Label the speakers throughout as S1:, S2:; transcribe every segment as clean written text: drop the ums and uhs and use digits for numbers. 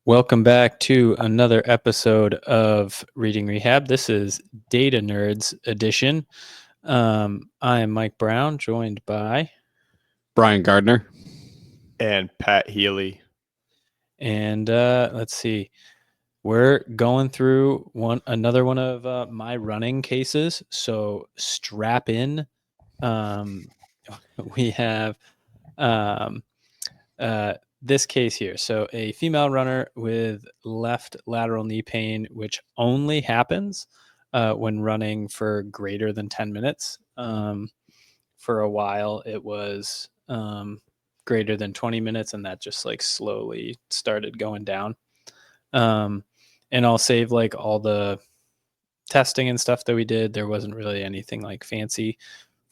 S1: Welcome back to another episode of Reading Rehab. This is Data Nerds edition. I am Mike Brown, joined by
S2: Brian Gardner
S3: and Pat Healy.
S1: And let's see, we're going through another one of my running cases. So strap in. We have this case here. So a female runner with left lateral knee pain, which only happens when running for greater than 10 minutes. For a while, it was greater than 20 minutes, and that just like slowly started going down. And I'll save like all the testing and stuff that we did. There wasn't really anything like fancy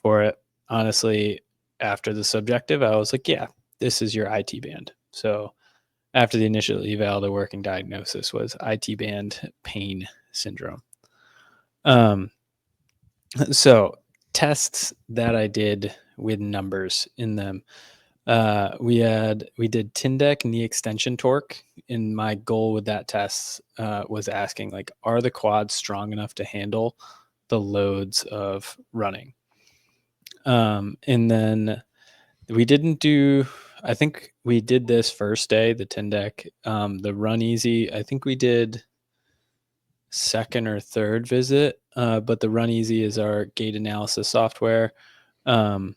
S1: for it. Honestly, after the subjective, I was like, yeah, this is your IT band. So after the initial eval, the working diagnosis was IT band pain syndrome. So tests that I did with numbers in them. We did Tyndek knee extension torque, and my goal with that test was asking like, are the quads strong enough to handle the loads of running? And then we didn't do, I think we did this first day, the Tyndek, the Runeasi. I think we did second or third visit, but the Runeasi is our gait analysis software. And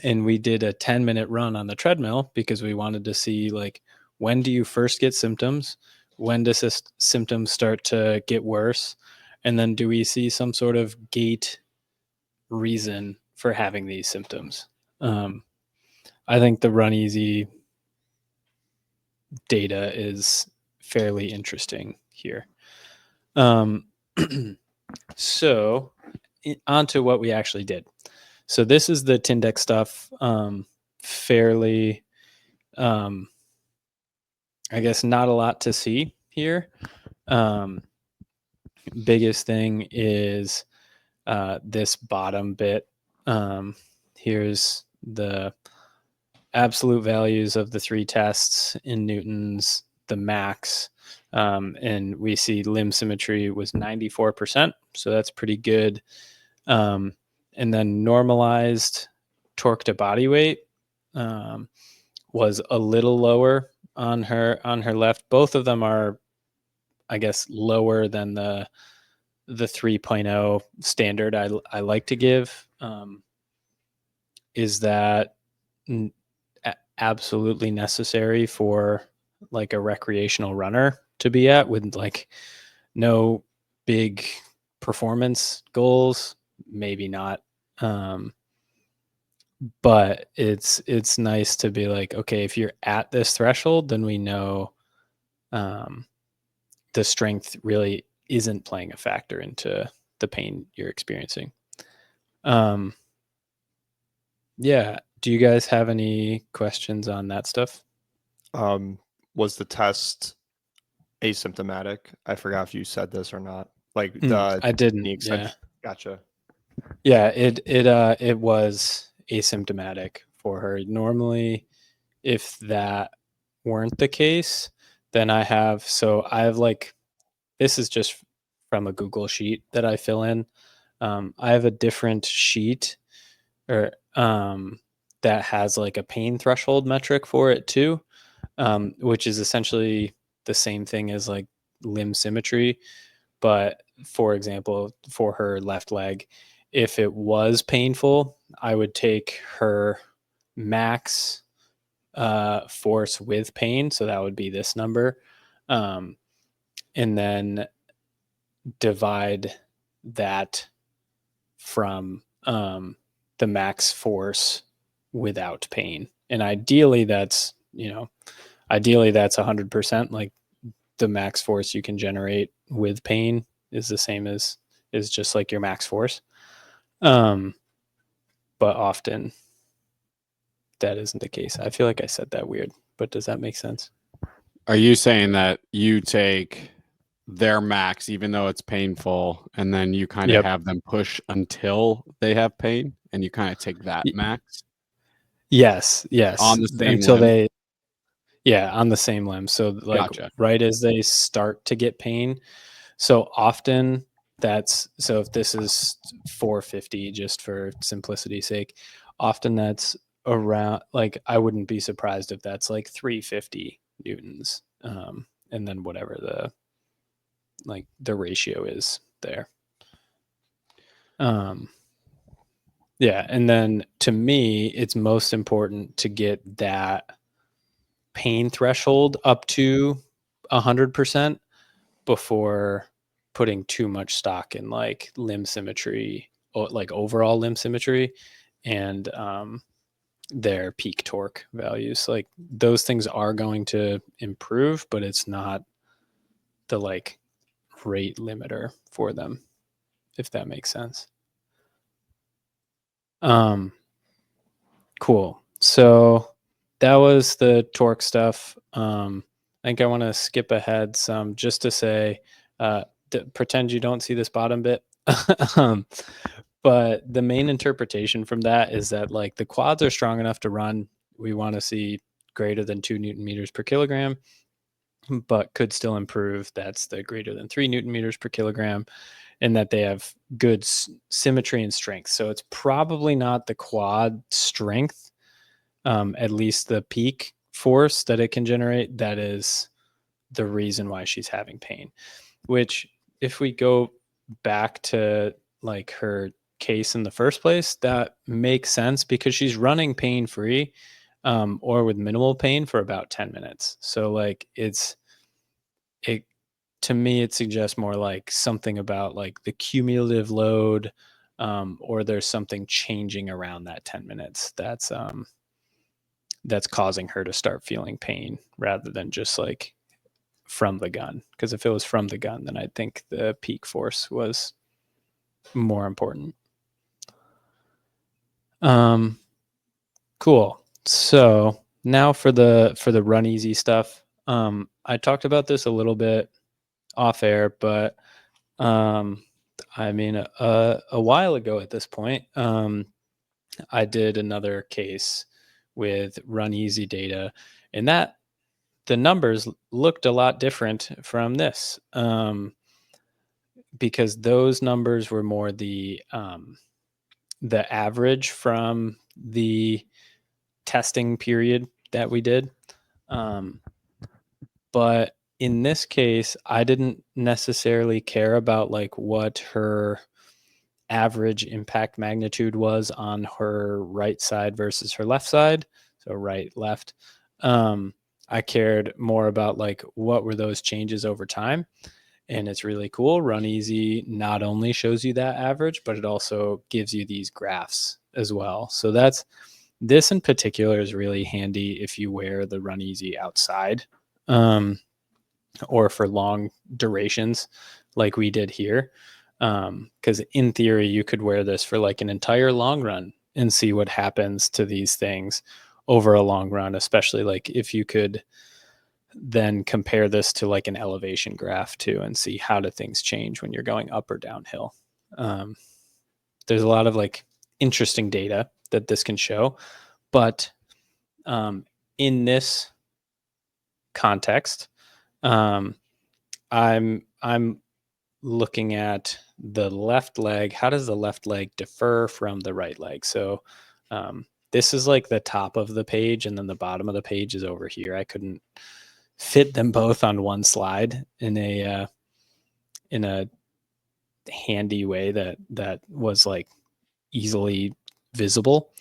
S1: we did a 10-minute run on the treadmill because we wanted to see like, when do you first get symptoms? When does this symptoms start to get worse? And then do we see some sort of gait reason for having these symptoms? I think the Runeasi data is fairly interesting here. So on to what we actually did. So this is the Tyndek stuff. Fairly, I guess not a lot to see here. Biggest thing is this bottom bit. Here's the absolute values of the three tests in newtons, the max, and we see limb symmetry was 94%, so that's pretty good. And then normalized torque to body weight was a little lower on her left. Both of them are, I guess, lower than the 3.0 standard I like to give. Is that absolutely necessary for like a recreational runner to be at with like no big performance goals? Maybe not. But it's nice to be like, okay, if you're at this threshold, then we know the strength really isn't playing a factor into the pain you're experiencing. Yeah. Do you guys have any questions on that stuff?
S3: Was the test asymptomatic? I forgot if you said this or not. Like
S1: I didn't.
S3: knee extension.
S1: Yeah.
S3: Gotcha.
S1: Yeah, it was asymptomatic for her. Normally, if that weren't the case, then I have like, this is just from a Google sheet that I fill in. I have a different sheet or that has like a pain threshold metric for it too, which is essentially the same thing as like limb symmetry. But for example, for her left leg, if it was painful, I would take her max force with pain. So that would be this number. And then divide that from the max force without pain. And ideally that's 100%. Like the max force you can generate with pain is the same as is just like your max force. But often that isn't the case. I feel like I said that weird, but does that make sense?
S2: Are you saying that you take their max, even though it's painful, and then you kind of have them push until they have pain, and you kind of take that max?
S1: Yes.
S2: On the same
S1: until
S2: limb?
S1: Yeah, on the same limb. So like
S2: Gotcha.
S1: right as they start to get pain. So often so if this is 450, just for simplicity's sake, often that's around, like, I wouldn't be surprised if that's like 350 newtons. And then whatever the ratio is there. Yeah. And then to me, it's most important to get that pain threshold up to 100% before putting too much stock in like limb symmetry, like overall limb symmetry, and their peak torque values. Like those things are going to improve, but it's not the like rate limiter for them, if that makes sense. Cool. So that was the torque stuff. I think I want to skip ahead some just to say, pretend you don't see this bottom bit. But the main interpretation from that is that like the quads are strong enough to run. We want to see greater than 2 Newton meters per kilogram, but could still improve. That's the greater than 3 Newton meters per kilogram, and that they have good symmetry and strength. So it's probably not the quad strength, at least the peak force that it can generate, that is the reason why she's having pain. Which, if we go back to like her case in the first place, that makes sense because she's running pain free, or with minimal pain for about 10 minutes. So like to me, it suggests more like something about like the cumulative load, or there's something changing around that 10 minutes that's causing her to start feeling pain rather than just like from the gun. Because if it was from the gun, then I'd think the peak force was more important. Cool. So now for the Runeasi stuff. I talked about this a little bit off air, but I mean a while ago at this point, I did another case with Runeasi data, and that the numbers looked a lot different from this, because those numbers were more the average from the testing period that we did. But in this case, I didn't necessarily care about like what her average impact magnitude was on her right side versus her left side. So right, left. I cared more about like what were those changes over time. And it's really cool. Runeasi not only shows you that average, but it also gives you these graphs as well. So this in particular is really handy if you wear the Runeasi outside, or for long durations like we did here. Because in theory, you could wear this for like an entire long run and see what happens to these things over a long run, especially like if you could then compare this to like an elevation graph too and see how do things change when you're going up or downhill. There's a lot of like interesting data that this can show, but in this context, I'm looking at the left leg. How does the left leg differ from the right leg? So this is like the top of the page, and then the bottom of the page is over here. I couldn't fit them both on one slide in a handy way that was like easily visible.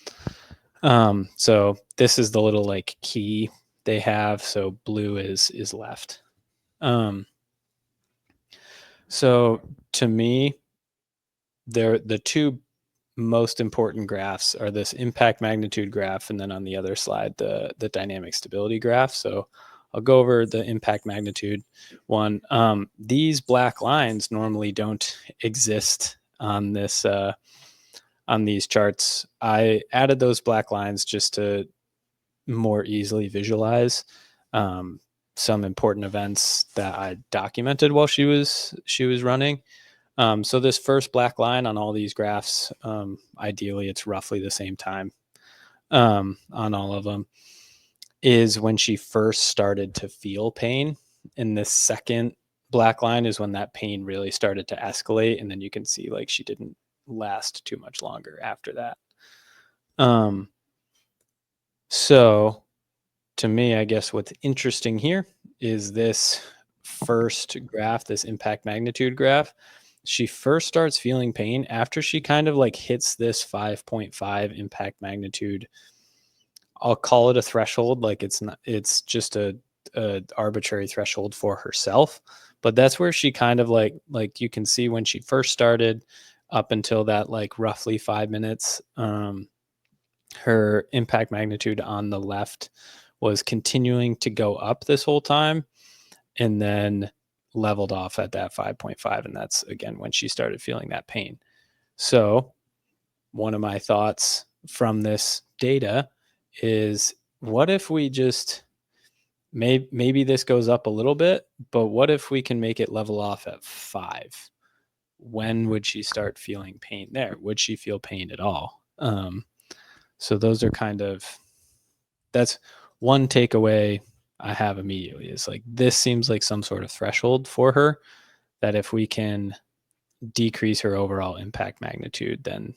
S1: So this is the little like key they have. So blue is left. So to me, the two most important graphs are this impact magnitude graph, and then on the other slide, the dynamic stability graph. So I'll go over the impact magnitude one. These black lines normally don't exist on this on these charts. I added those black lines just to more easily visualize some important events that I documented while she was running. So this first black line on all these graphs, ideally it's roughly the same time on all of them. is when she first started to feel pain. And the second black line is when that pain really started to escalate. And then you can see like she didn't last too much longer after that. So to me, I guess what's interesting here is this first graph, this impact magnitude graph. She first starts feeling pain after she kind of like hits this 5.5 impact magnitude. I'll call it a threshold. Like it's not, it's just a arbitrary threshold for herself, but that's where she kind of like you can see when she first started up until that like roughly 5 minutes, her impact magnitude on the left was continuing to go up this whole time and then leveled off at that 5.5. And that's again when she started feeling that pain. So one of my thoughts from this data is, what if we just maybe this goes up a little bit, but what if we can make it level off at 5? When would she start feeling pain there? Would she feel pain at all? So those are that's one takeaway I have immediately, is like, this seems like some sort of threshold for her, that if we can decrease her overall impact magnitude, then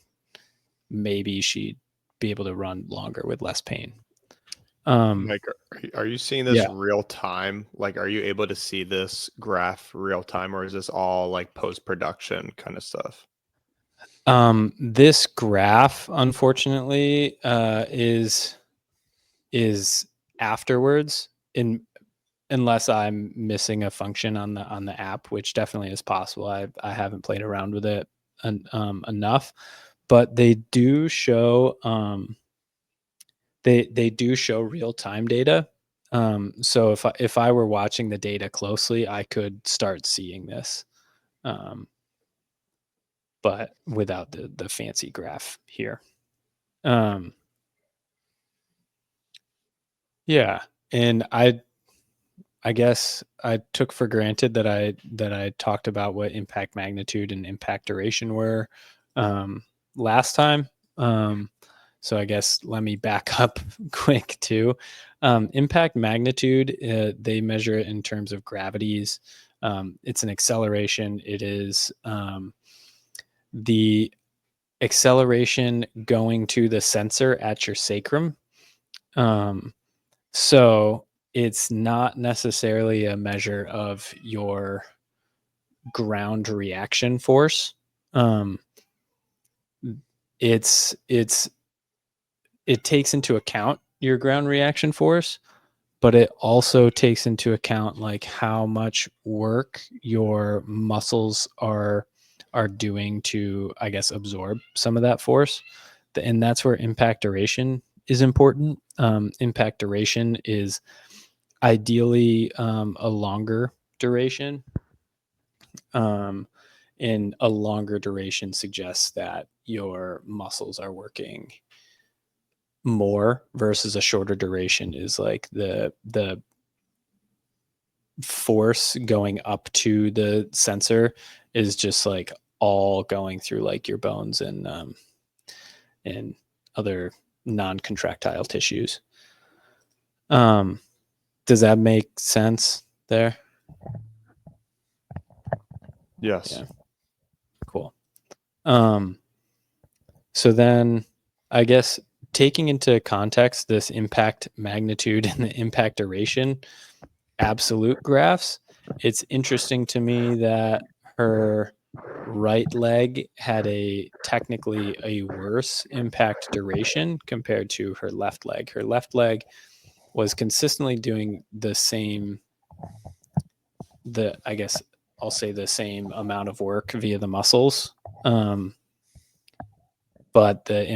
S1: maybe she'd be able to run longer with less pain.
S3: Like, are you seeing this
S1: Yeah.
S3: real time? Like, are you able to see this graph real time, or is this all like post-production kind of stuff?
S1: This graph, unfortunately, is afterwards, unless I'm missing a function on the app, which definitely is possible. I haven't played around with it enough, but they do show they do show real time data. So if I were watching the data closely, I could start seeing this, but without the fancy graph here. Yeah, and I guess I took for granted that I talked about what impact magnitude and impact duration were last time. So I guess let me back up quick too. Impact magnitude, they measure it in terms of gravities. It's an acceleration. It is the acceleration going to the sensor at your sacrum. So it's not necessarily a measure of your ground reaction force. It takes into account your ground reaction force, but it also takes into account like how much work your muscles are doing to, I guess, absorb some of that force. And that's where impact duration is important. Impact duration is ideally a longer duration. And a longer duration suggests that your muscles are working more, versus a shorter duration is like the force going up to the sensor is just like all going through like your bones and other non-contractile tissues. Does that make sense there?
S3: Yes.
S1: Yeah. Cool. So then I guess taking into context this impact magnitude and the impact duration absolute graphs, it's interesting to me that her right leg had technically a worse impact duration compared to her left leg. Her left leg was consistently doing the same, I guess I'll say the same amount of work via the muscles. But the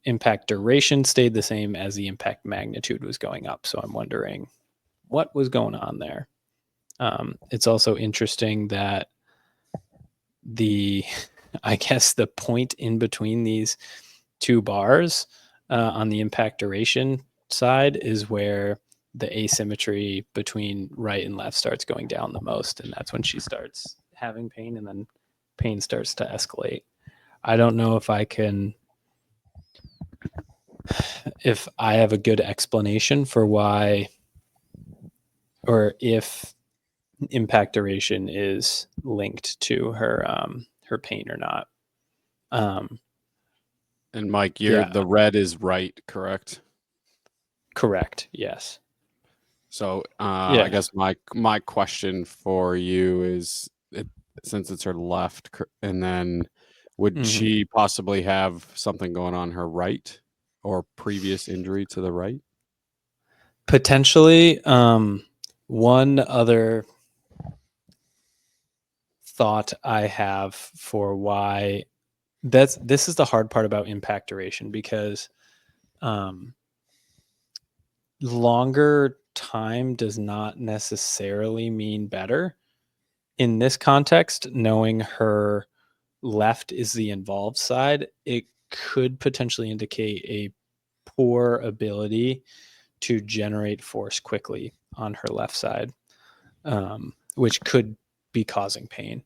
S1: impact duration stayed the same as the impact magnitude was going up. So I'm wondering what was going on there. It's also interesting that I guess the point in between these two bars on the impact duration side is where the asymmetry between right and left starts going down the most. And that's when she starts having pain, and then pain starts to escalate. I don't know if I can if I have a good explanation for why, or if impact duration is linked to her her pain or not.
S2: And Mike,
S1: Yeah.
S2: the red is right, correct?
S1: Correct. Yes.
S2: So
S1: Yeah.
S2: I guess my question for you is, since it's her left, and then would she possibly have something going on her right, or previous injury to the right?
S1: Potentially. One other thought I have for why this is the hard part about impact duration, because longer time does not necessarily mean better. In this context, knowing her left is the involved side, it could potentially indicate a poor ability to generate force quickly on her left side, which could be causing pain.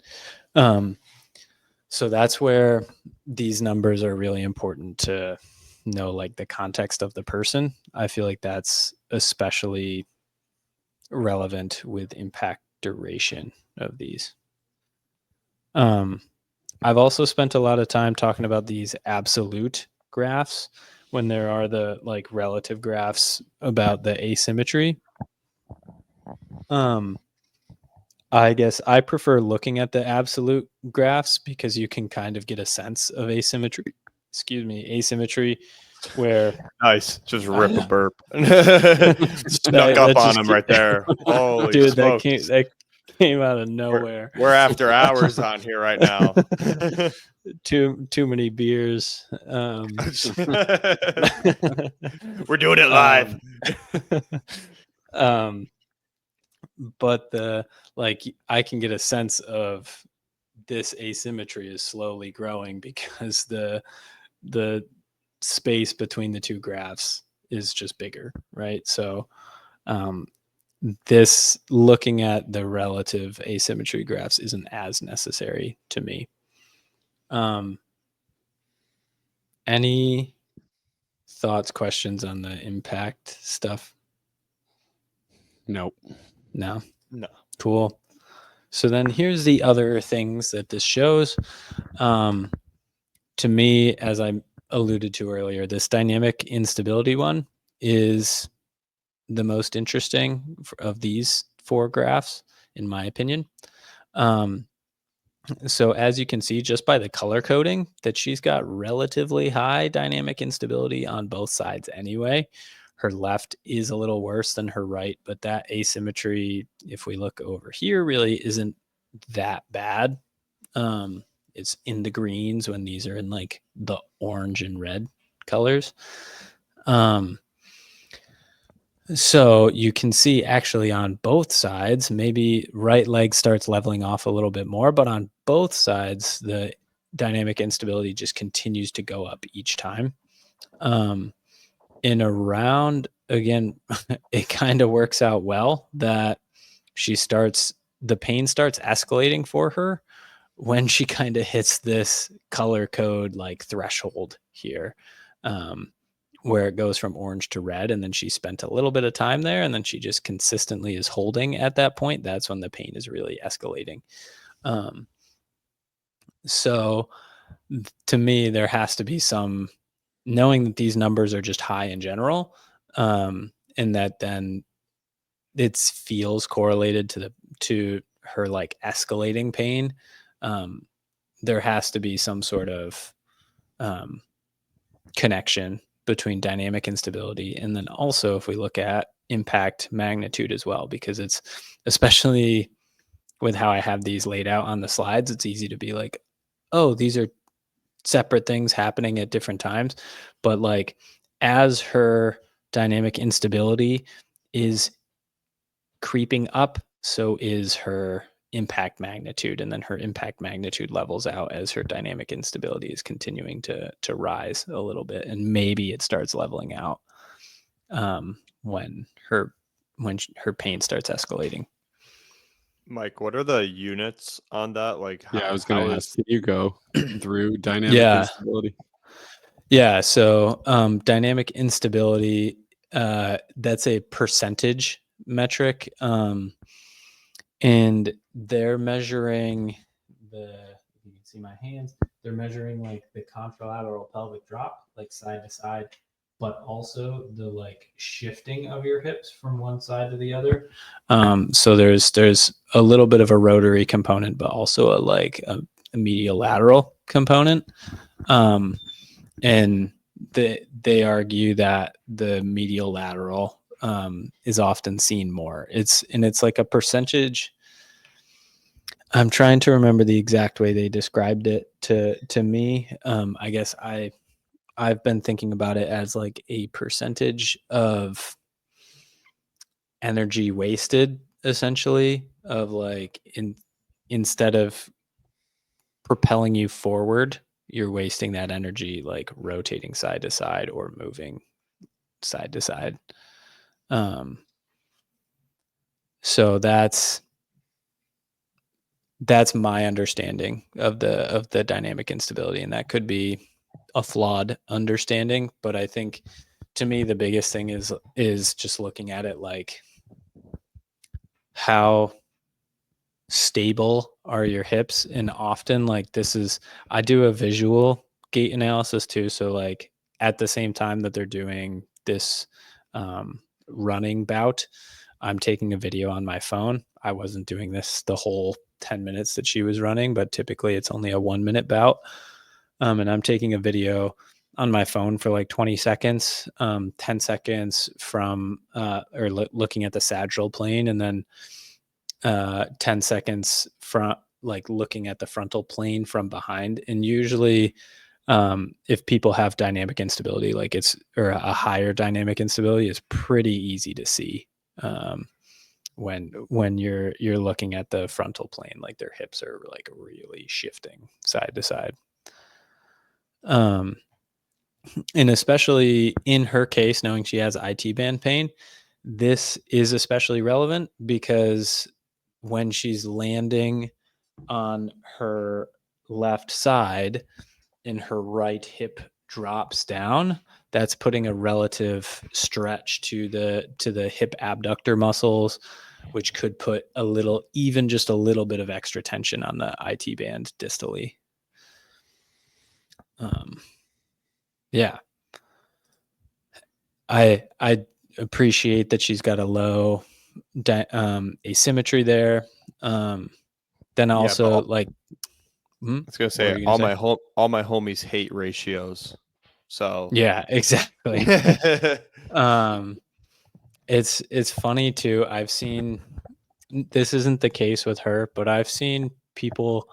S1: So that's where these numbers are really important to know, like the context of the person. I feel like that's especially relevant with impact duration of these. I've also spent a lot of time talking about these absolute graphs when there are the like relative graphs about the asymmetry. I guess I prefer looking at the absolute graphs because you can kind of get a sense of asymmetry. Asymmetry, where
S3: Nice, just rip a burp. Snuck up on him right there. Holy
S1: dude,
S3: smokes.
S1: that came out of nowhere.
S3: We're after hours on here right now.
S1: Too many beers.
S3: We're doing it live.
S1: But I can get a sense of this asymmetry is slowly growing because the space between the two graphs is just bigger, right? So this looking at the relative asymmetry graphs isn't as necessary to me. Any thoughts, questions on the impact stuff?
S2: Nope.
S1: No.
S3: Cool.
S1: So then here's the other things that this shows. To me, as I alluded to earlier, this dynamic instability one is the most interesting of these four graphs, in my opinion. So as you can see, just by the color coding, that she's got relatively high dynamic instability on both sides anyway. Her left is a little worse than her right, but that asymmetry, if we look over here, really isn't that bad. It's in the greens when these are in like the orange and red colors. So you can see actually on both sides, maybe right leg starts leveling off a little bit more, but on both sides, the dynamic instability just continues to go up each time. In a round, again, it kind of works out well that the pain starts escalating for her when she kind of hits this color code like threshold here, where it goes from orange to red, and then she spent a little bit of time there, and then she just consistently is holding at that point. That's when the pain is really escalating. So to me, there has to be some knowing that these numbers are just high in general, and that then it feels correlated to her like escalating pain. There has to be some sort of connection between dynamic instability and then also if we look at impact magnitude as well, because it's especially with how I have these laid out on the slides, it's easy to be like, oh, these are separate things happening at different times. But like as her dynamic instability is creeping up, so is her impact magnitude, and then her impact magnitude levels out as her dynamic instability is continuing to rise a little bit, and maybe it starts leveling out when her pain starts escalating.
S3: Mike, what are the units on that? Like,
S2: I was going to ask, can you go through dynamic instability?
S1: Yeah. So dynamic instability, that's a percentage metric. And they're measuring if you can see my hands, they're measuring like the contralateral pelvic drop, like side to side, but also the like shifting of your hips from one side to the other. So there's a little bit of a rotary component, but also a medial lateral component. And they argue that the medial lateral is often seen more. It's like a percentage. I'm trying to remember the exact way they described it to me. I guess I've been thinking about it as like a percentage of energy wasted, essentially, of like instead of propelling you forward, you're wasting that energy like rotating side to side or moving side to side. So that's my understanding of the dynamic instability, and that could be a flawed understanding, but I think to me the biggest thing is just looking at it like how stable are your hips. And often like I do a visual gait analysis too, so like at the same time that they're doing this running bout, I'm taking a video on my phone. I wasn't doing this the whole 10 minutes that she was running, but typically it's only a 1 minute bout. And I'm taking a video on my phone for like 20 seconds, 10 seconds from looking at the sagittal plane, and then 10 seconds from like looking at the frontal plane from behind. And usually if people have dynamic instability, like or a higher dynamic instability, is pretty easy to see when you're looking at the frontal plane, like their hips are like really shifting side to side. And especially in her case, knowing she has IT band pain, this is especially relevant because when she's landing on her left side and her right hip drops down, that's putting a relative stretch to the hip abductor muscles, which could put just a little bit of extra tension on the IT band distally. Yeah. I appreciate that she's got a low asymmetry there. Then also
S3: I was gonna say all my homies hate ratios. So
S1: yeah, exactly. It's funny too. I've seen, this isn't the case with her, but I've seen people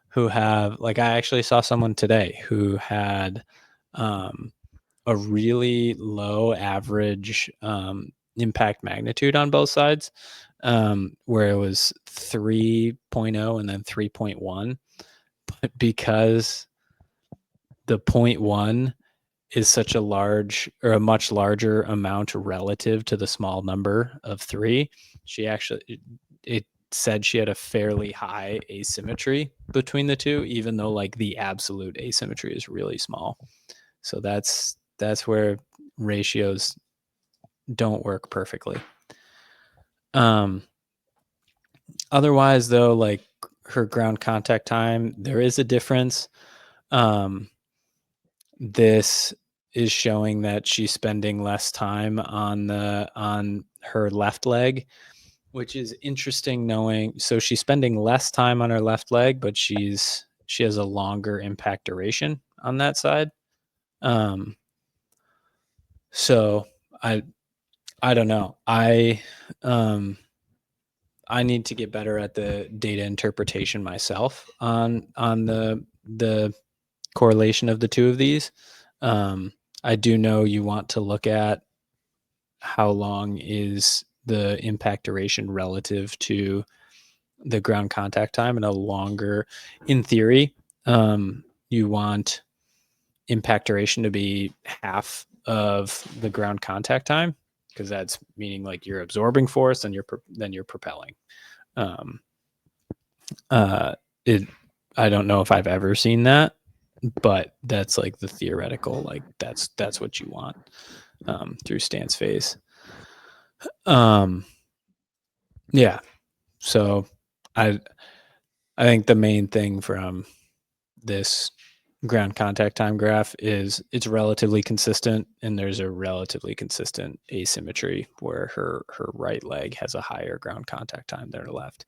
S1: who have, like, I actually saw someone today who had a really low average impact magnitude on both sides, where it was 3.0 and then 3.1. But because the 0.1 is such a large, or a much larger amount relative to the small number of 3, it said she had a fairly high asymmetry between the two, even though like the absolute asymmetry is really small. So that's where ratios don't work perfectly. Otherwise though, like her ground contact time, there is a difference. This is showing that she's spending less time on her left leg, which is interesting knowing. So she's spending less time on her left leg, but she has a longer impact duration on that side. So I don't know. I need to get better at the data interpretation myself on the correlation of the two of these. I do know you want to look at how long is the impact duration relative to the ground contact time, and a longer, in theory, you want impact duration to be half of the ground contact time, because that's meaning like you're absorbing force and you're propelling. I don't know if I've ever seen that but that's like the theoretical, like that's what you want through stance phase. Yeah. So I think the main thing from this ground contact time graph is it's relatively consistent, and there's a relatively consistent asymmetry where her right leg has a higher ground contact time than her left,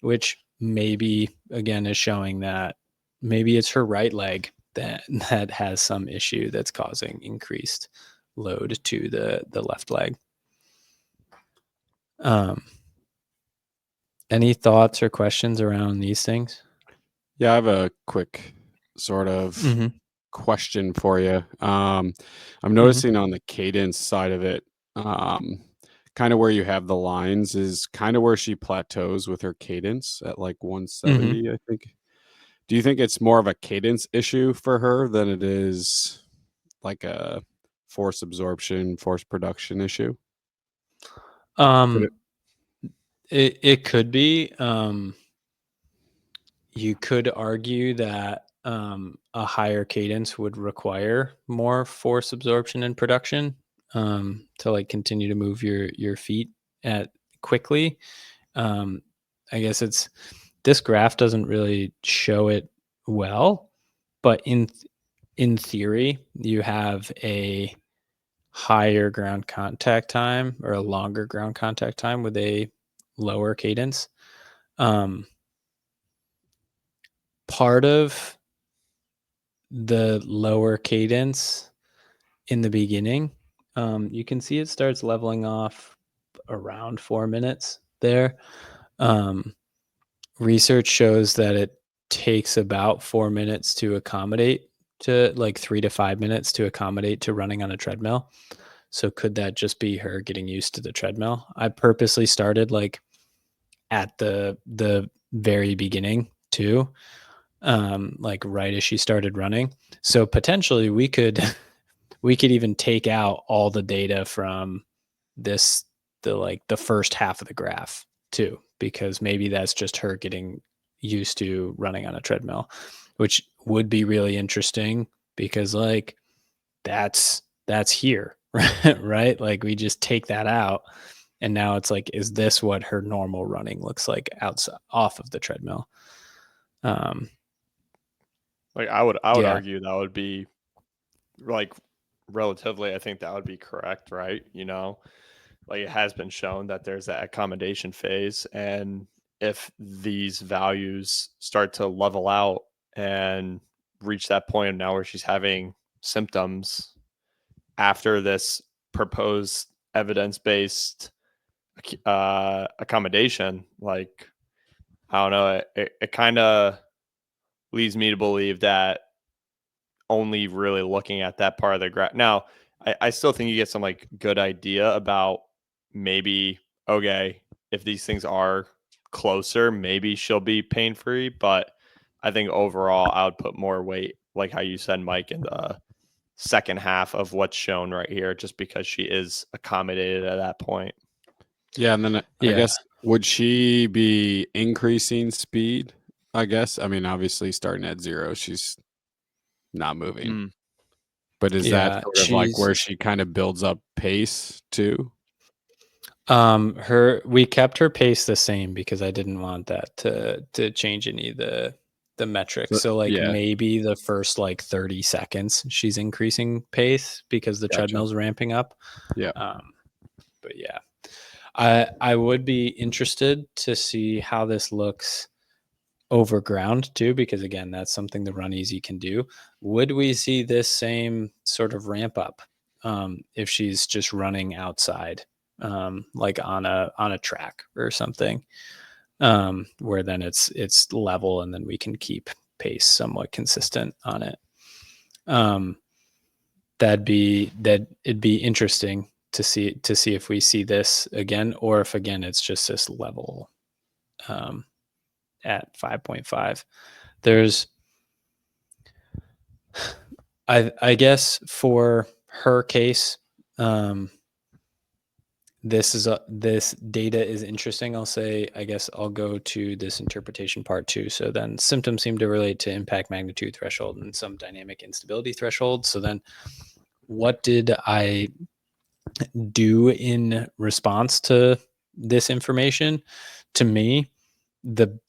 S1: which maybe again is showing that maybe it's her right leg that has some issue that's causing increased load to the left leg. Any thoughts or questions around these things?
S2: Yeah, I have a quick sort of question for you. I'm noticing on the cadence side of it, kind of where you have the lines is kind of where she plateaus with her cadence at like 170, I think. Do you think it's more of a cadence issue for her than it is like a force absorption, force production issue?
S1: It could be. You could argue that a higher cadence would require more force absorption and production to like continue to move your feet at quickly. I guess this graph doesn't really show it well, but in theory, you have a higher ground contact time or a longer ground contact time with a lower cadence. Part of the lower cadence in the beginning, you can see it starts leveling off around 4 minutes there. Research shows that it takes about 4 minutes to accommodate to like 3 to 5 minutes to accommodate to running on a treadmill. So could that just be her getting used to the treadmill? I purposely started like at the very beginning too, like right as she started running. So potentially we could even take out all the data from the first half of the graph too, because maybe that's just her getting used to running on a treadmill, which would be really interesting because like that's here, right? Like we just take that out, and now it's like, is this what her normal running looks like outside off of the treadmill?
S3: Like I would
S1: Yeah.
S3: argue that would be like relatively, I think that would be correct, right? Like it has been shown that there's that accommodation phase, and if these values start to level out and reach that point now where she's having symptoms after this proposed evidence-based accommodation, like I don't know, it kind of leads me to believe that only really looking at that part of the graph. Now, I still think you get some like good idea about maybe, okay, if these things are closer, maybe she'll be pain free. But I think overall, I would put more weight, like how you said, Mike, in the second half of what's shown right here, just because she is accommodated at that point.
S2: Yeah, and then I guess would she be increasing speed? I guess. I mean, obviously starting at 0, she's not moving. But is that sort of like where she kind of builds up pace too?
S1: We kept her pace the same because I didn't want that to change any of the metrics. So like maybe the first like 30 seconds she's increasing pace because the treadmill's ramping up.
S2: Yeah.
S1: But yeah. I would be interested to see how this looks over ground too, because again, that's something the Runeasi can do. Would we see this same sort of ramp up if she's just running outside, like on a track or something, where then it's level and then we can keep pace somewhat consistent on it. It'd be interesting to see if we see this again, or if again it's just this level at 5.5. There's, I guess for her case, this data is interesting. I'll say, I guess I'll go to this interpretation part too. So then symptoms seem to relate to impact magnitude threshold and some dynamic instability threshold. So then what did I do in response to this information? To me, the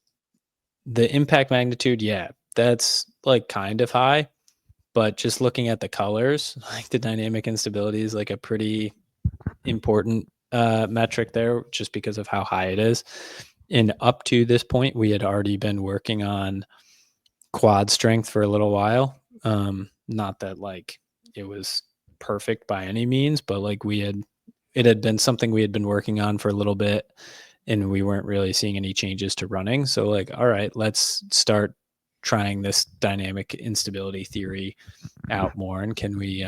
S1: impact magnitude, yeah, that's like kind of high, but just looking at the colors, like the dynamic instability is like a pretty important metric there just because of how high it is. And up to this point, we had already been working on quad strength for a little while. Not that like it was perfect by any means, but like it had been something we had been working on for a little bit and we weren't really seeing any changes to running. So like, all right, let's start trying this dynamic instability theory out more. And can we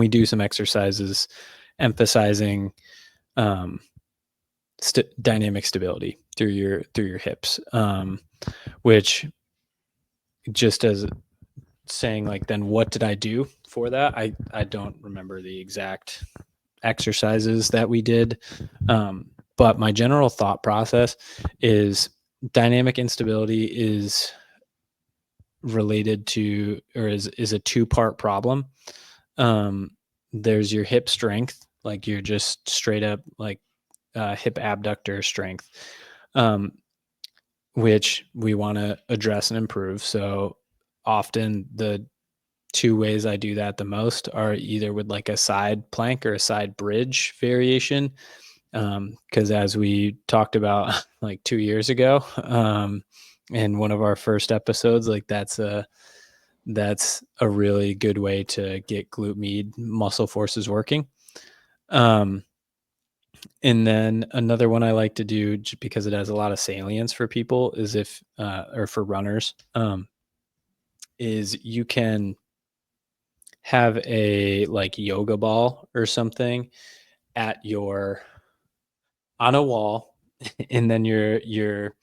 S1: do some exercises emphasizing dynamic stability through your hips, which just as saying like, then what did I do for that? I don't remember the exact exercises that we did. But my general thought process is dynamic instability is related to, or is a two-part problem. There's your hip strength, like you're just straight up like hip abductor strength, which we want to address and improve. So often the two ways I do that the most are either with like a side plank or a side bridge variation. Because as we talked about like 2 years ago, in one of our first episodes, like that's a really good way to get glute med muscle forces working. And then another one I like to do, just because it has a lot of salience for people, is or for runners, is you can have a like yoga ball or something on a wall, and then you're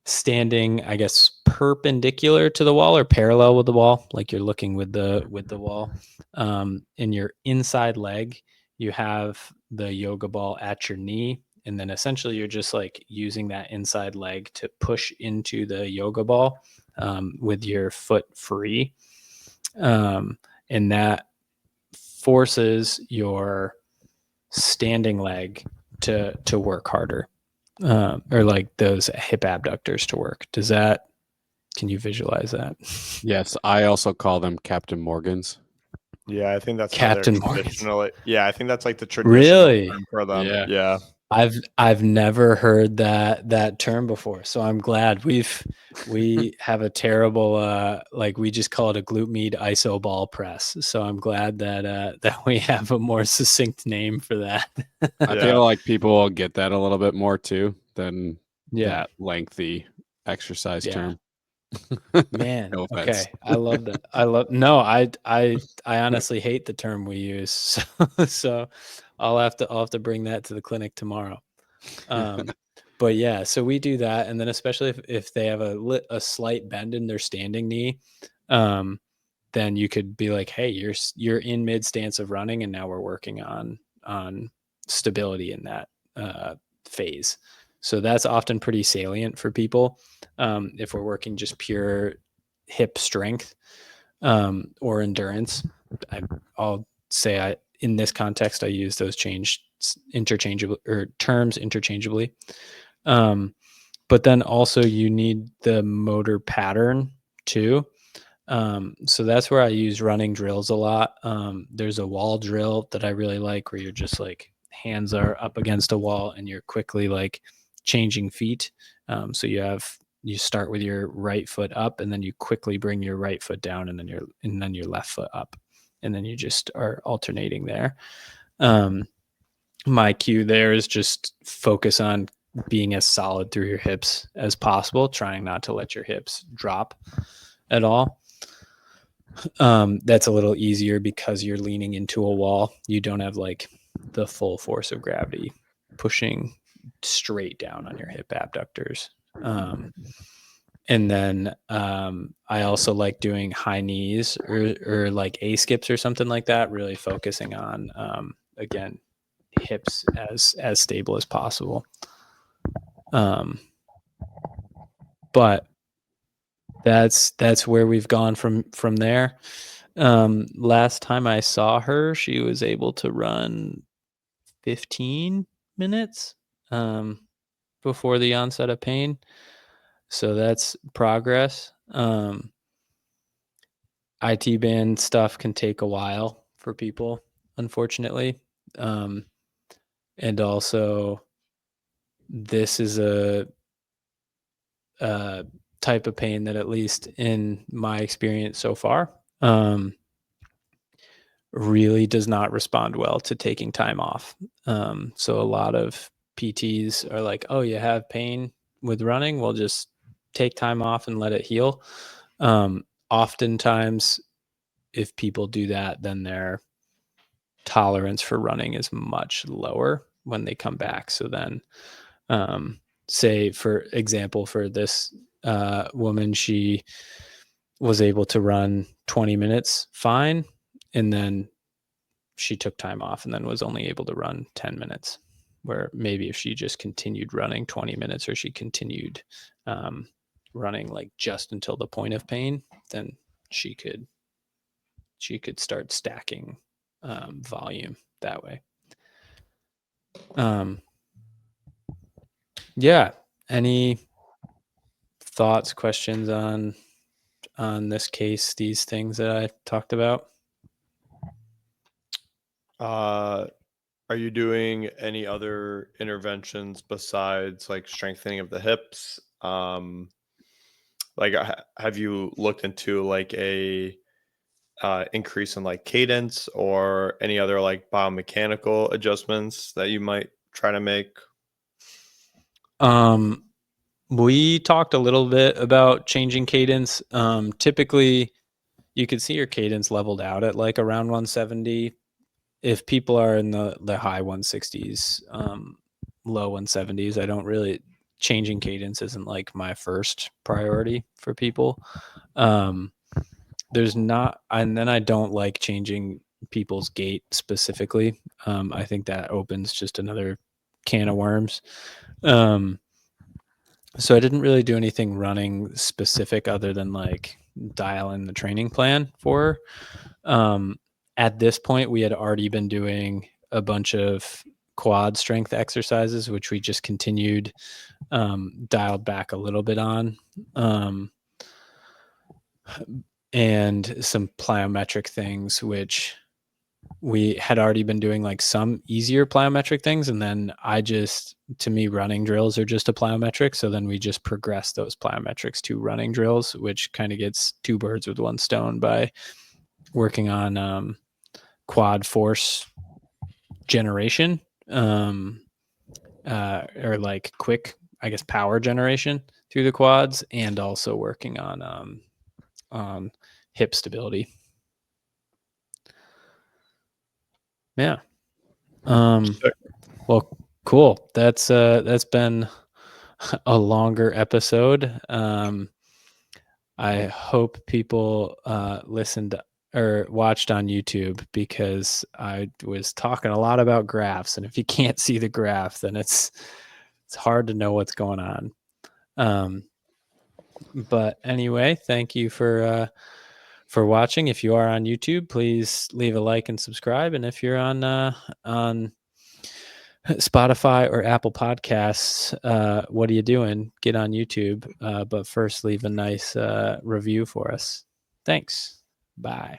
S1: standing, I guess, perpendicular to the wall or parallel with the wall, like you're looking with the wall. In your inside leg, you have the yoga ball at your knee, and then essentially you're just like using that inside leg to push into the yoga ball with your foot free, and that forces your standing leg to work harder, or like those hip abductors to work. Can you visualize that?
S2: Yes, I also call them Captain Morgans.
S3: Yeah, I think that's
S1: Captain
S3: traditionally. Yeah, I think that's like the traditional
S1: really
S3: term for them.
S2: Yeah.
S3: Yeah.
S1: I've never heard that term before, so I'm glad we have a terrible like we just call it a glute med iso ball press. So I'm glad that we have a more succinct name for that.
S2: I feel like people will get that a little bit more too than
S1: Yeah.
S2: that lengthy exercise term.
S1: Man,
S2: No offense.
S1: okay. I love that. I honestly hate the term we use. So I'll have to bring that to the clinic tomorrow. But yeah, so we do that, and then especially if they have a slight bend in their standing knee, then you could be like, hey, you're in mid stance of running, and now we're working on stability in that phase. So that's often pretty salient for people if we're working just pure hip strength or endurance. I'll say in this context, I use those terms interchangeably. But then also you need the motor pattern too. So that's where I use running drills a lot. There's a wall drill that I really like where you're just like hands are up against a wall and you're quickly like changing feet. So you start with your right foot up and then you quickly bring your right foot down and then your left foot up. And then you just are alternating there. My cue there is just focus on being as solid through your hips as possible, trying not to let your hips drop at all. That's a little easier because you're leaning into a wall. You don't have like the full force of gravity pushing straight down on your hip abductors. And then I also like doing high knees or like A skips or something like that, really focusing on, again, hips as stable as possible. But that's where we've gone from there. Last time I saw her, she was able to run 15 minutes before the onset of pain. So that's progress. IT band stuff can take a while for people, unfortunately. And also, this is a type of pain that, at least in my experience so far, really does not respond well to taking time off. So a lot of PTs are like, oh, you have pain with running? Well, just take time off and let it heal. Oftentimes, if people do that, then their tolerance for running is much lower when they come back. So then, say, for example, for this woman, she was able to run 20 minutes fine, and then she took time off and then was only able to run 10 minutes, where maybe if she just continued running 20 minutes, or she continued running like just until the point of pain, then she could start stacking volume that way. Yeah. Any thoughts, questions on this case, these things that I talked about?
S3: Are you doing any other interventions besides like strengthening of the hips? Like, have you looked into like a increase in like cadence or any other like biomechanical adjustments that you might try to make?
S1: We talked a little bit about changing cadence. Typically, you could see your cadence leveled out at like around 170. If people are in the high 160s, low 170s, I don't really, changing cadence isn't like my first priority for people. There's not, and then I don't like changing people's gait specifically. I think that opens just another can of worms. So I didn't really do anything running specific other than like dial in the training plan for her. At this point, we had already been doing a bunch of quad strength exercises, which we just continued, dialed back a little bit on, and some plyometric things, which we had already been doing like some easier plyometric things. And then to me, running drills are just a plyometric. So then we just progress those plyometrics to running drills, which kind of gets two birds with one stone by working on quad force generation, or like quick, I guess, power generation through the quads, and also working on hip stability. Yeah. Well, cool. That's been a longer episode. I hope people listened or watched on YouTube, because I was talking a lot about graphs, and if you can't see the graph, then it's hard to know what's going on. But anyway, thank you for watching. If you are on YouTube, please leave a like and subscribe. And if you're on Spotify or Apple Podcasts, what are you doing? Get on YouTube. But first, leave a nice review for us. Thanks. Bye.